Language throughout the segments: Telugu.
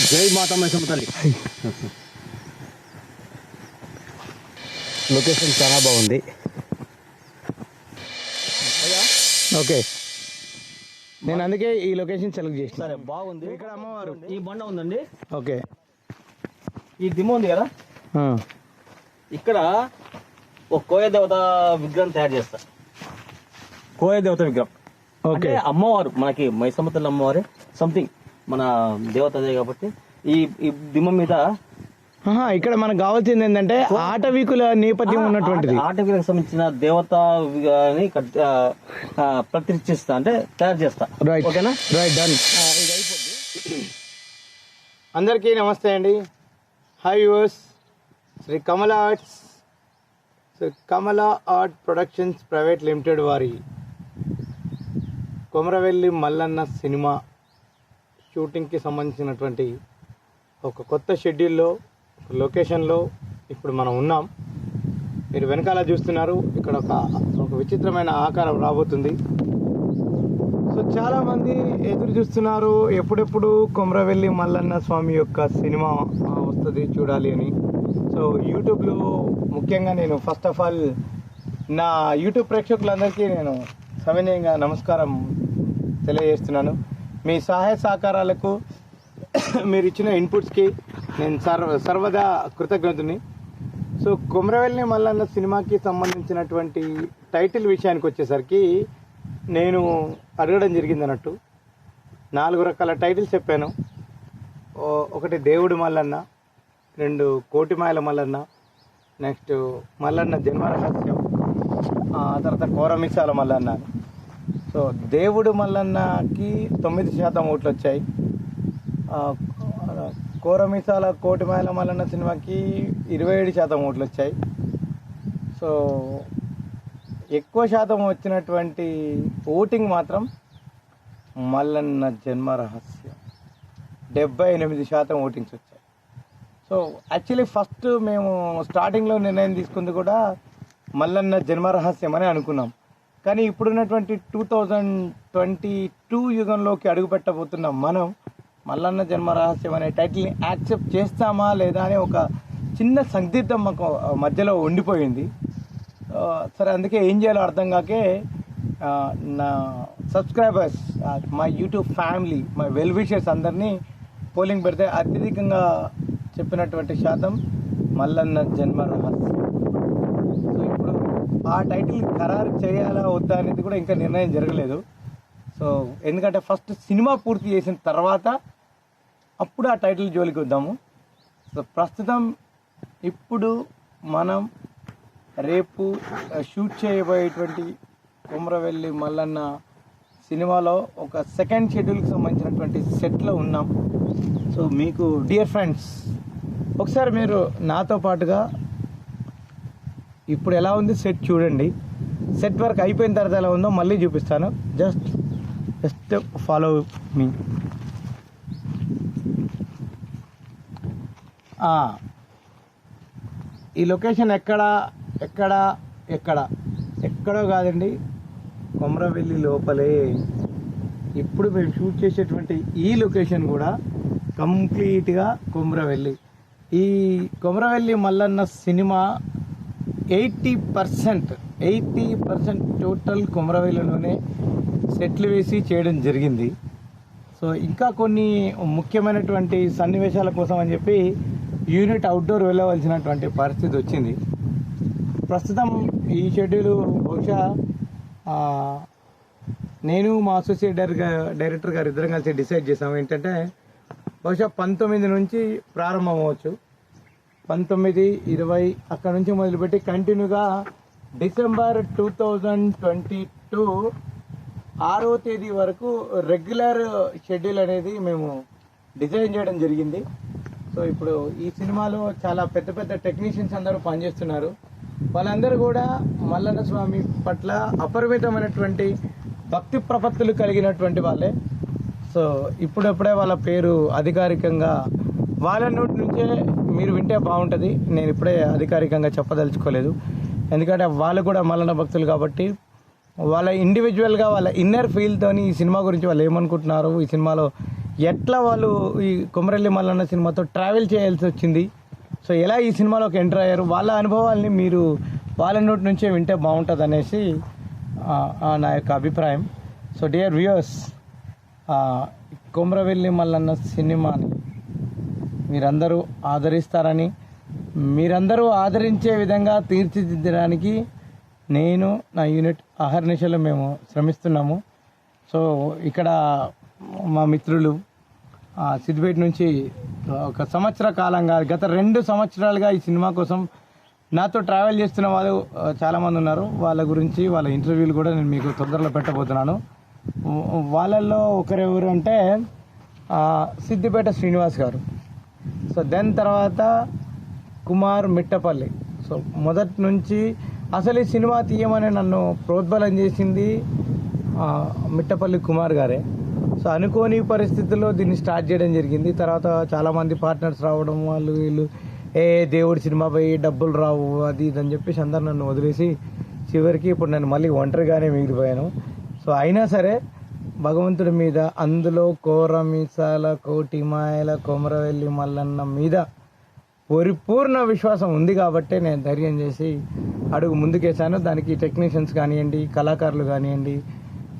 జై మాతా మైసమ్మ తల్లి. లొకేషన్ చాలా బాగుంది. ఓకే, నేను అందుకే ఈ లొకేషన్ సెలెక్ట్ చేసిన. సరే, బాగుంది. ఇక్కడ అమ్మవారు ఈ బండ ఉందండి. ఓకే, ఈ దిమ్మ ఉంది కదా, ఇక్కడ ఒక కోయ దేవత విగ్రహం తయారు చేస్తా. కోయ దేవత విగ్రహం అంటే అమ్మవారు, మనకి మైసమ్మ తల్లి అమ్మవారే సంథింగ్ మన దేవతదే కాబట్టి ఈ దిమ్మ మీద ఇక్కడ మనకు కావాల్సింది ఏంటంటే ఆటవికుల నేపథ్యం ఉన్నటువంటిది, ఆటవికులకు సంబంధించిన దేవత ప్రతిష్ఠిస్తా, అంటే తయారు చేస్తా. ఓకేనా? Right, done. ఇది అయిపోద్ది. అందరికీ నమస్తే అండి. హాయ్ వ్యూవర్స్, శ్రీ కమల ఆర్ట్స్, కమల ఆర్ట్ ప్రొడక్షన్స్ ప్రైవేట్ లిమిటెడ్ వారి కొమరవెల్లి మల్లన్న సినిమా షూటింగ్కి సంబంధించినటువంటి ఒక కొత్త షెడ్యూల్లో, ఒక లొకేషన్లో ఇప్పుడు మనం ఉన్నాం. మీరు వెనకాల చూస్తున్నారు, ఇక్కడ ఒక విచిత్రమైన ఆకారం రాబోతుంది. సో చాలామంది ఎదురు చూస్తున్నారు ఎప్పుడెప్పుడు కొమరవెల్లి మల్లన్న స్వామి యొక్క సినిమా వస్తుంది చూడాలి అని. సో యూట్యూబ్లో ముఖ్యంగా నేను ఫస్ట్ ఆఫ్ ఆల్ నా యూట్యూబ్ ప్రేక్షకులందరికీ నేను సవినయంగా నమస్కారం తెలియజేస్తున్నాను. మీ సహాయ సహకారాలకు, మీరు ఇచ్చిన ఇన్పుట్స్కి నేను సర్వదా కృతజ్ఞతని. సో కొమరవెల్లి మల్లన్న సినిమాకి సంబంధించినటువంటి టైటిల్ విషయానికి వచ్చేసరికి నేను అడగడం జరిగింది అన్నట్టు. 4 రకాల టైటిల్స్ చెప్పాను. ఒకటి దేవుడు మల్లన్న, 2 కోటిమాయల మల్లన్న, నెక్స్ట్ మల్లన్న జన్మరహస్యం, ఆ తర్వాత కోరమిసాల మల్లన్న. సో దేవుడు మల్లన్నకి 9% ఓట్లు వచ్చాయి. కోరమిసాల కోటిమాయల మల్లన్న సినిమాకి 27% ఓట్లు వచ్చాయి. సో ఎక్కువ శాతం వచ్చినటువంటి ఓటింగ్ మాత్రం మల్లన్న జన్మరహస్యం, 78% ఓటింగ్స్ వచ్చాయి. సో యాక్చువల్లీ ఫస్ట్ మేము స్టార్టింగ్లో నిర్ణయం తీసుకుంది కూడా మల్లన్న జన్మరహస్యం అని అనుకున్నాం. కానీ ఇప్పుడున్నటువంటి 2022 యుగంలోకి అడుగుపెట్టబోతున్నాం మనం. మల్లన్న జన్మరహస్యం అనే టైటిల్ని యాక్సెప్ట్ చేస్తామా లేదా అనే ఒక చిన్న సందిగ్ధం మాకు మధ్యలో ఉండిపోయింది. సరే, అందుకే ఏం చేయాలో అర్థం కాకే నా సబ్స్క్రైబర్స్, మా యూట్యూబ్ ఫ్యామిలీ, మా వెల్ విషర్స్ అందరినీ పోలింగ్ పెడితే అత్యధికంగా చెప్పినటువంటి శాతం మల్లన్న జన్మరహస్యం. సో ఇప్పుడు ఆ టైటిల్ ఖరారు చేయాలా వద్దా అనేది కూడా ఇంకా నిర్ణయం జరగలేదు. సో ఎందుకంటే ఫస్ట్ సినిమా పూర్తి చేసిన తర్వాత అప్పుడు ఆ టైటిల్ జోలికి వద్దాము. సో ప్రస్తుతం ఇప్పుడు మనం రేపు షూట్ చేయబోయేటువంటి కొమరవెల్లి మల్లన్న సినిమాలో ఒక సెకండ్ షెడ్యూల్కి సంబంధించినటువంటి సెట్లో ఉన్నాం. సో మీకు డియర్ ఫ్రెండ్స్, ఒకసారి మీరు నాతో పాటుగా ఇప్పుడు ఎలా ఉంది సెట్ చూడండి. సెట్ వర్క్ అయిపోయిన తర్వాత ఎలా ఉందో మళ్ళీ చూపిస్తాను. Just follow me. ఈ లొకేషన్ ఎక్కడో కాదండి, కొమరవెల్లి లోపలే. ఇప్పుడు మేము షూట్ చేసేటువంటి ఈ లొకేషన్ కూడా కంప్లీట్గా కొమరవెల్లి. ఈ కొమరవెల్లి మల్లన్న సినిమా 80% టోటల్ కొమరవెల్లిలోనే సెట్లు వేసి చేయడం జరిగింది. సో ఇంకా కొన్ని ముఖ్యమైనటువంటి సన్నివేశాల కోసం అని చెప్పి యూనిట్ అవుట్డోర్ వెళ్ళవలసినటువంటి పరిస్థితి వచ్చింది. ప్రస్తుతం ఈ షెడ్యూల్ బహుశా నేను మా అసోసియేట్ డైరెక్టర్ గారు ఇద్దరం కలిసి డిసైడ్ చేసాము ఏంటంటే బహుశా 19 నుంచి ప్రారంభం అవ్వచ్చు. 19, 20 అక్కడ నుంచి మొదలుపెట్టి కంటిన్యూగా డిసెంబర్ 2022 6వ తేదీ వరకు రెగ్యులర్ షెడ్యూల్ అనేది మేము డిజైన్ చేయడం జరిగింది. సో ఇప్పుడు ఈ సినిమాలో చాలా పెద్ద పెద్ద టెక్నీషియన్స్ అందరూ పనిచేస్తున్నారు. వాళ్ళందరూ కూడా మల్లన్న స్వామి పట్ల అపరిమితమైనటువంటి భక్తి ప్రపత్తులు కలిగినటువంటి వాళ్ళే. సో ఇప్పుడప్పుడే వాళ్ళ పేరు అధికారికంగా వాళ్ళ నోటి నుంచే మీరు వింటే బాగుంటుంది. నేను ఇప్పుడే అధికారికంగా చెప్పదలుచుకోలేదు, ఎందుకంటే వాళ్ళు కూడా మల్లన్న భక్తులు కాబట్టి వాళ్ళ ఇండివిజువల్గా వాళ్ళ ఇన్నర్ ఫీల్తోని ఈ సినిమా గురించి వాళ్ళు ఏమనుకుంటున్నారు, ఈ సినిమాలో ఎట్లా వాళ్ళు ఈ కొమరల్లి మల్లన్న సినిమాతో ట్రావెల్ చేయాల్సి వచ్చింది, సో ఎలా ఈ సినిమాలోకి ఎంటర్ అయ్యారు, వాళ్ళ అనుభవాల్ని మీరు వాళ్ళ నోటి నుంచే వింటే బాగుంటుంది అనేసి నా యొక్క అభిప్రాయం. So dear viewers, Komaravelli Mallanna సినిమాని మీరందరూ ఆదరిస్తారని, మీరందరూ ఆదరించే విధంగా తీర్చిదిద్దడానికి నేను నా యూనిట్ అహర్నిశలు మేము శ్రమిస్తున్నాము. సో ఇక్కడ మా మిత్రులు సిద్దిపేట నుంచి ఒక సంవత్సర కాలంగా గత 2 సంవత్సరాలుగా ఈ సినిమా కోసం నాతో ట్రావెల్ చేస్తున్న వాళ్ళు చాలామంది ఉన్నారు. వాళ్ళ గురించి వాళ్ళ ఇంటర్వ్యూలు కూడా నేను మీకు తొందరలో పెట్టబోతున్నాను. వాళ్ళల్లో ఒకరెవరు అంటే సిద్దిపేట శ్రీనివాస్ గారు, సో దెన్ తర్వాత కుమార్ మిట్టపల్లి. సో మొదటి నుంచి అసలు ఈ సినిమా తీయమని నన్ను ప్రోద్బలం చేసింది మిట్టపల్లి కుమార్ గారే. సో అనుకోని పరిస్థితుల్లో దీన్ని స్టార్ట్ చేయడం జరిగింది. తర్వాత చాలామంది పార్ట్నర్స్ రావడం, వాళ్ళు వీళ్ళు దేవుడి సినిమా పోయి డబ్బులు రావు అది ఇది అని చెప్పేసి అందరు నన్ను వదిలేసి చివరికి ఇప్పుడు నేను మళ్ళీ ఒంటరిగానే మిగిలిపోయాను. సో అయినా సరే భగవంతుడి మీద, అందులో కోరమీసాల కోటి మాయల కొమరవెల్లి మల్లన్న మీద పరిపూర్ణ విశ్వాసం ఉంది కాబట్టి నేను ధైర్యం చేసి అడుగు ముందుకేసాను. దానికి టెక్నీషియన్స్ కానివ్వండి, కళాకారులు కానివ్వండి,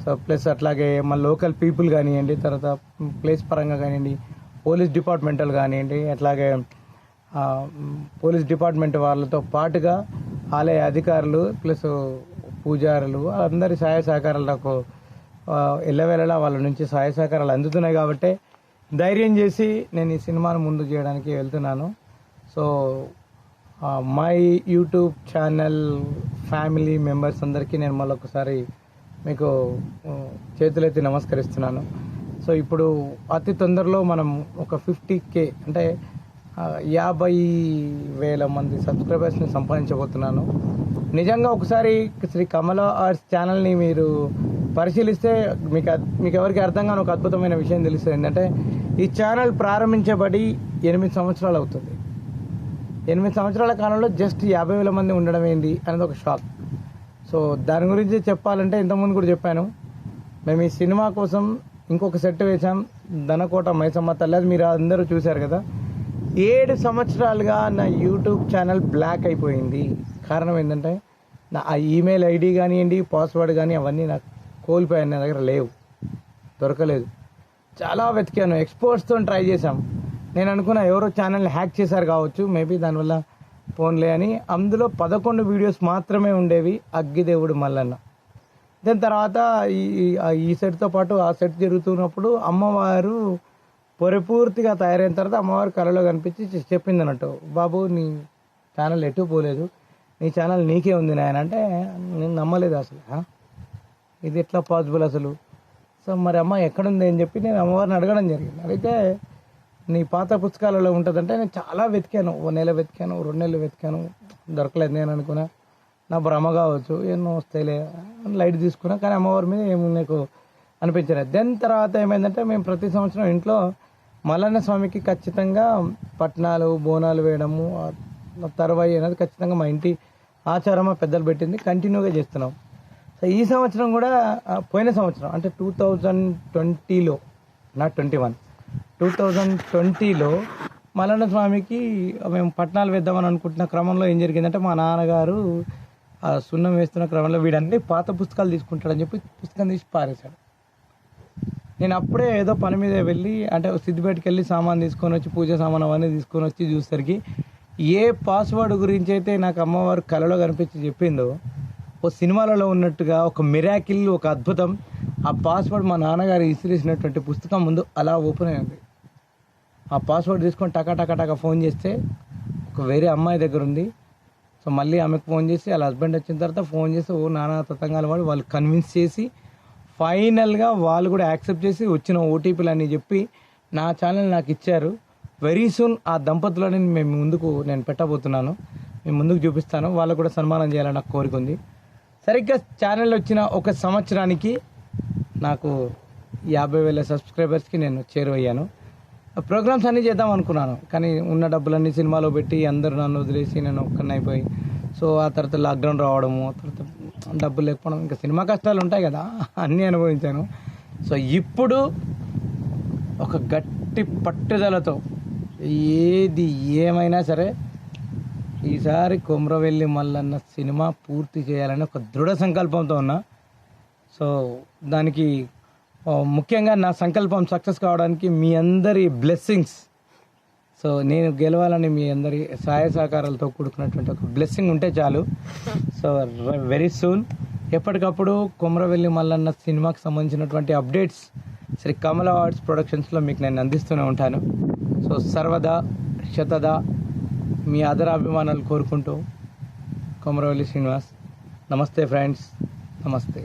సో ప్లస్ అట్లాగే మన లోకల్ పీపుల్ కానివ్వండి, తర్వాత ప్లేస్ పరంగా కానివ్వండి, పోలీస్ డిపార్ట్మెంటల్ కానివ్వండి, అట్లాగే పోలీస్ డిపార్ట్మెంట్ వాళ్ళతో పాటుగా ఆలయ అధికారులు ప్లస్ పూజారులు అందరి సహాయ సహకారాలు నాకు ఎల్లవేళలా వాళ్ళ నుంచి సహాయ సహకారాలు అందుతున్నాయి కాబట్టి ధైర్యం చేసి నేను ఈ సినిమాను ముందు చేయడానికి వెళ్తున్నాను. So my YouTube channel family members అందరికీ నేను మళ్ళొకసారి మీకు చేతులెత్తి నమస్కరిస్తున్నాను. సో ఇప్పుడు అతి తొందరలో మనం ఒక 50K అంటే 50,000 మంది సబ్స్క్రైబర్స్ని సంపాదించబోతున్నాను. నిజంగా ఒకసారి శ్రీ కమల ఆర్ట్స్ ఛానల్ని మీరు పరిశీలిస్తే మీకు ఎవరికి అర్థం కాని ఒక అద్భుతమైన విషయం తెలుస్తుంది. ఏంటంటే ఈ ఛానల్ ప్రారంభించబడి 8 సంవత్సరాలు అవుతుంది. 8 సంవత్సరాల కాలంలో జస్ట్ 50,000 మంది ఉండడం ఏంది అనేది ఒక షాక్. సో దాని గురించి చెప్పాలంటే ఇంతకుముందు కూడా చెప్పాను, మేము ఈ సినిమా కోసం ఇంకొక సెట్ వేసాం, ధనకోట మైసమ్మ తల్లి. అది మీరు అందరూ చూశారు కదా. 7 సంవత్సరాలుగా నా యూట్యూబ్ ఛానల్ బ్లాక్ అయిపోయింది. కారణం ఏంటంటే నా ఆ ఈమెయిల్ ఐడి కానివ్వండి, పాస్వర్డ్ కానీ అవన్నీ నాకు కోల్పోయాను, నా దగ్గర లేవు, దొరకలేదు. చాలా వెతికాను, ఎక్స్పోర్ట్స్తో ట్రై చేశాం. నేను అనుకున్నా ఎవరో ఛానల్ని హ్యాక్ చేశారు కావచ్చు, మేబీ దానివల్ల ఫోన్లే అని. అందులో 11 వీడియోస్ మాత్రమే ఉండేవి, అగ్గిదేవుడు మల్లన్న. దాని తర్వాత ఈ సెట్తో పాటు ఆ సెట్ జరుగుతున్నప్పుడు అమ్మవారు పరిపూర్తిగా తయారైన తర్వాత అమ్మవారు కళలో కనిపించి చెప్పింది అన్నట్టు, బాబు నీ ఛానల్ ఎటు పోలేదు, నీ ఛానల్ నీకే ఉంది నాయన. అంటే నేను నమ్మలేదు అసలు, ఇది ఎట్లా పాసిబుల్ అసలు. సో మరి అమ్మ ఎక్కడుంది అని చెప్పి నేను అమ్మవారిని అడగడం జరిగింది. అయితే నీ పాత పుస్తకాలలో ఉంటుందంటే నేను చాలా వెతికాను, 1 నెల వెతికాను, 2 నెలలు వెతికాను, దొరకలేదు. నేను అనుకున్నా నా భ్రమ కావచ్చు, ఎన్నో వస్తాయిలే లైట్ తీసుకున్నా, కానీ అమ్మవారి మీద ఏమి నాకు అనిపించలేదు. దాని తర్వాత ఏమైందంటే మేము ప్రతి సంవత్సరం ఇంట్లో మల్లన్న స్వామికి ఖచ్చితంగా పట్నాలు బోనాలు వేయడము, తర్వాయి అనేది ఖచ్చితంగా మా ఇంటి ఆచారమా పెద్దలు పెట్టింది, కంటిన్యూగా చేస్తున్నాం. సో ఈ సంవత్సరం కూడా పోయిన సంవత్సరం అంటే 2020లో, నాట్ 21, 2020లో మల్లన్న స్వామికి మేము పట్నాలు వేద్దామని అనుకుంటున్న క్రమంలో ఏం జరిగిందంటే మా నాన్నగారు సున్నం వేస్తున్న క్రమంలో వీడన్నీ పాత పుస్తకాలు తీసుకుంటాడని చెప్పి పుస్తకం తీసి పారేశాడు. నేను అప్పుడే ఏదో పని మీద వెళ్ళి అంటే సిద్దిపేటకి వెళ్ళి సామాన్ తీసుకొని వచ్చి, పూజ సామాన్ అవన్నీ తీసుకొని వచ్చి చూసేసరికి ఏ పాస్వర్డ్ గురించి అయితే నాకు అమ్మవారు కళలో కనిపించి చెప్పిందో, ఓ సినిమాలలో ఉన్నట్టుగా ఒక మిరాకిల్, ఒక అద్భుతం, ఆ పాస్వర్డ్ మా నాన్నగారు ఇసిరేసినటువంటి పుస్తకం ముందు అలా ఓపెన్ అయింది. ఆ పాస్వర్డ్ తీసుకొని టకా ఫోన్ చేస్తే ఒక వేరే అమ్మాయి దగ్గర ఉంది. సో మళ్ళీ ఆమెకు ఫోన్ చేసి వాళ్ళ హస్బెండ్ వచ్చిన తర్వాత ఫోన్ చేసి నానా తతంగాల వాళ్ళు కన్విన్స్ చేసి ఫైనల్గా వాళ్ళు కూడా యాక్సెప్ట్ చేసి వచ్చిన ఓటీపీలు అని చెప్పి నా ఛానల్ నాకు ఇచ్చారు. వెరీ సూన్ ఆ దంపతులని నేను పెట్టబోతున్నాను, మేము ముందుకు చూపిస్తాను. వాళ్ళకు కూడా సన్మానం చేయాలని నాకు కోరిక ఉంది. సరిగ్గా ఛానల్ వచ్చిన 1 సంవత్సరానికి నాకు 50,000 సబ్స్క్రైబర్స్కి నేను చేరువయ్యాను. ప్రోగ్రామ్స్ అన్నీ చేద్దాం అనుకున్నాను, కానీ ఉన్న డబ్బులన్నీ సినిమాలో పెట్టి అందరూ నన్ను వదిలేసి నేను ఒక్కనైపోయి, సో ఆ తర్వాత లాక్డౌన్ రావడము, తర్వాత డబ్బులు లేకపోవడం, ఇంకా సినిమా కష్టాలు ఉంటాయి కదా, అన్నీ అనుభవించాను. సో ఇప్పుడు ఒక గట్టి పట్టుదలతో ఏది ఏమైనా సరే ఈసారి కొమరవెల్లి మల్లన్న సినిమా పూర్తి చేయాలని ఒక దృఢ సంకల్పంతో ఉన్నా. సో దానికి ముఖ్యంగా నా సంకల్పం సక్సెస్ కావడానికి మీ అందరి బ్లెస్సింగ్స్, సో నేను గెలవాలని మీ అందరి సహాయ సహకారాలతో కూడుకున్నటువంటి ఒక బ్లెస్సింగ్ ఉంటే చాలు. సో వెరీ సూన్ ఎప్పటికప్పుడు కొమరవెల్లి మల్లన్న సినిమాకి సంబంధించినటువంటి అప్డేట్స్ శ్రీ కమల ఆర్ట్స్ ప్రొడక్షన్స్లో మీకు నేను అందిస్తూనే ఉంటాను. సో సర్వదా శతదా మీ ఆదరాభిమానాలు కోరుకుంటూ కొమరవెల్లి శ్రీనివాస్. నమస్తే ఫ్రెండ్స్, నమస్తే.